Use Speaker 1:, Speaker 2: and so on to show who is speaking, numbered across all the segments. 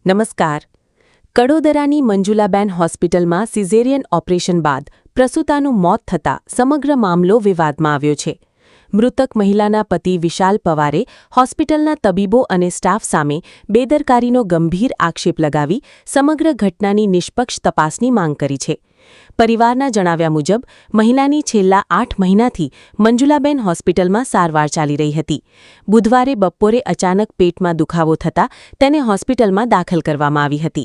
Speaker 1: નમસ્કાર. કડોદરાની મંજુલાબેન હોસ્પિટલમાં caesarean operation બાદ પ્રસૂતાનું મોત થતાં સમગ્ર મામલો વિવાદમાં આવ્યો છે. મૃતક મહિલાના પતિ વિશાલ પવારે હોસ્પિટલના તબીબો અને સ્ટાફ સામે બેદરકારીનો ગંભીર આક્ષેપ લગાવી સમગ્ર ઘટનાની નિષ્પક્ષ તપાસની માંગ કરી છે. પરિવારના જણાવ્યા મુજબ મહિલાની છેલ્લા 8 મહિનાથી મંજુલાબેન હોસ્પિટલમાં સારવાર ચાલી રહી હતી. બુધવારે બપોરે અચાનક પેટમાં દુખાવો થતાં તેને હોસ્પિટલમાં દાખલ કરવામાં આવી હતી.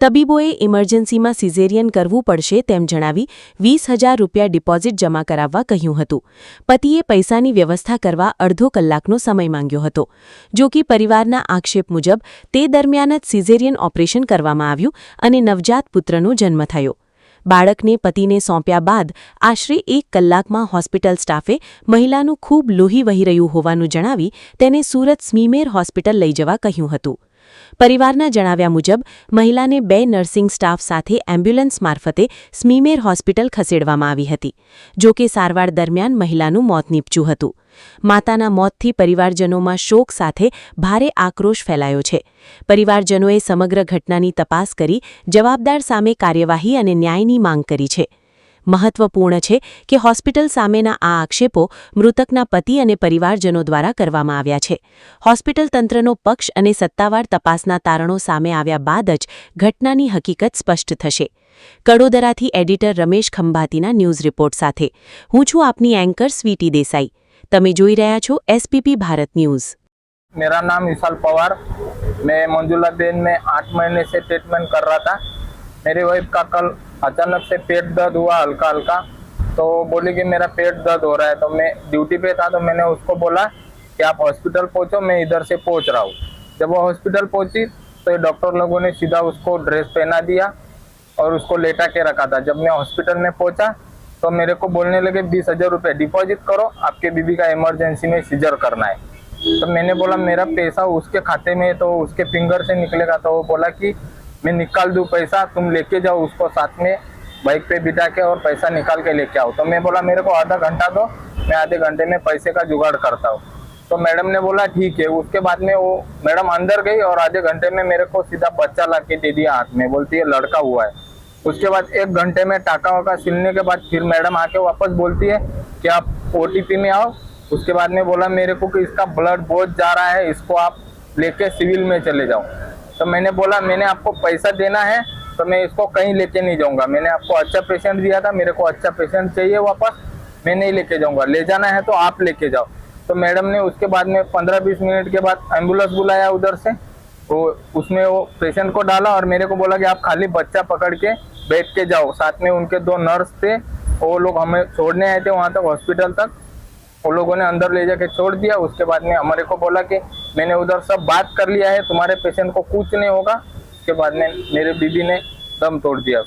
Speaker 1: તબીબોએ ઇમરજન્સીમાં સિઝેરિયન કરવું પડશે તેમ જણાવી 20,000 રૂપિયા ડિપોઝિટ જમા કરાવવા કહ્યું હતું. પતિએ પૈસાની વ્યવસ્થા કરવા અડધો કલાકનો સમય માંગ્યો હતો. જો કે પરિવારના આક્ષેપ મુજબ તે દરમિયાન જ સિઝેરિયન ઓપરેશન કરવામાં આવ્યું અને નવજાત પુત્રનો જન્મ થયો. બાળકને પતિને સોંપ્યા બાદ આશરે 1 કલાકમાં હોસ્પિટલ સ્ટાફે મહિલાનું ખૂબ લોહી વહી રહ્યું હોવાનું જણાવી તેને સુરત સ્મીમેર હોસ્પિટલ લઈ જવા કહ્યું હતું. પરિવારના જણાવ્યા મુજબ મહિલાને 2 નર્સિંગ સ્ટાફ સાથે એમ્બ્યુલન્સ મારફતે સ્મીમેર હોસ્પિટલ ખસેડવામાં આવી હતી. જો કે સારવાર દરમિયાન મહિલાનું મોત નીપજ્યું હતું. માતાના મોતથી પરિવારજનોમાં શોક સાથે ભારે આક્રોશ ફેલાયો છે. પરિવારજનોએ સમગ્ર ઘટનાની તપાસ કરી જવાબદાર સામે કાર્યવાહી અને ન્યાયની માંગ કરી છે. મહત્વપૂર્ણ છે કે હોસ્પિટલ સામેના આ આક્ષેપો મૃતકના પતિ અને પરિવારજનો દ્વારા કરવામાં આવ્યા છે. હોસ્પિટલ તંત્રનો પક્ષ અને સત્તાવાર તપાસના તારણો સામે આવ્યા બાદ જ ઘટનાની હકીકત સ્પષ્ટ થશે. કડોદરાથી એડિટર રમેશ ખંભાતીના ન્યૂઝ રિપોર્ટ સાથે હું છું આપની એન્કર સ્વીટી દેસાઈ. તમે જોઈ રહ્યા છો SPP भारत न्यूज.
Speaker 2: मेरा नाम विशाल पवार, मैं मंजुलाबेन में 8 महीने से ट्रीटमेंट कर रहा था. मेरी वाइफ का कल अचानक से पेट दर्द हुआ हल्का हल्का, तो बोली कि मेरा पेट दर्द हो रहा है. तो मैं ड्यूटी पे था तो मैंने उसको बोला कि आप हॉस्पिटल पहुंचो, मैं इधर से पहुंच रहा हूँ. जब वो हॉस्पिटल पहुंची तो ये डॉक्टर लोगों ने सीधा उसको ड्रेस पहना दिया और उसको लेटा के रखा था. जब मैं हॉस्पिटल में पहुंचा तो मेरे को बोलने लगे 20,000 रुपये डिपॉजिट करो, आपके बीबी का इमरजेंसी में सीजर करना है. तो मैंने बोला मेरा पैसा उसके खाते में तो उसके फिंगर से निकलेगा. तो वो बोला कि मैं निकाल दूँ पैसा, तुम लेके जाओ उसको साथ में बाइक पे बिठा के और पैसा निकाल के लेके आओ. तो मैं बोला मेरे को आधा घंटा दो, मैं आधे घंटे में पैसे का जुगाड़ करता हूँ. तो मैडम ने बोला ठीक है. उसके बाद में वो मैडम अंदर गई और आधे घंटे में मेरे को सीधा बच्चा ला के दे दिया हाथ में, बोलती है लड़का हुआ है. उसके बाद 1 घंटे में टाका वाका सिलने के बाद फिर मैडम आके वापस बोलती है कि आप OTP में आओ. उसके बाद में बोला मेरे को कि इसका ब्लड बहुत जा रहा है, इसको आप लेके सिविल में चले जाओ. तो मैंने बोला मैंने आपको पैसा देना है तो मैं इसको कहीं लेके नहीं जाऊंगा. मैंने आपको अच्छा पेशेंट दिया था, मेरे को अच्छा पेशेंट चाहिए वापस, मैं नहीं लेके जाऊंगा. ले जाना है तो आप लेके जाओ. तो मैडम ने उसके बाद में 15-20 मिनट के बाद एम्बुलेंस बुलाया उधर से, तो उसमें वो पेशेंट को डाला और मेरे को बोला कि आप खाली बच्चा पकड़ के बैठ के जाओ. साथ में उनके 2 नर्स थे, वो लोग हमें छोड़ने आए थे वहाँ तक हॉस्पिटल तक. वो लोगों ने अंदर ले जाके छोड़ दिया. उसके बाद में हमारे को बोला कि मैंने उधर सब बात कर लिया है, तुम्हारे पेशेंट को कुछ नहीं होगा. उसके बाद में मेरे बीबी ने दम तोड़ दिया.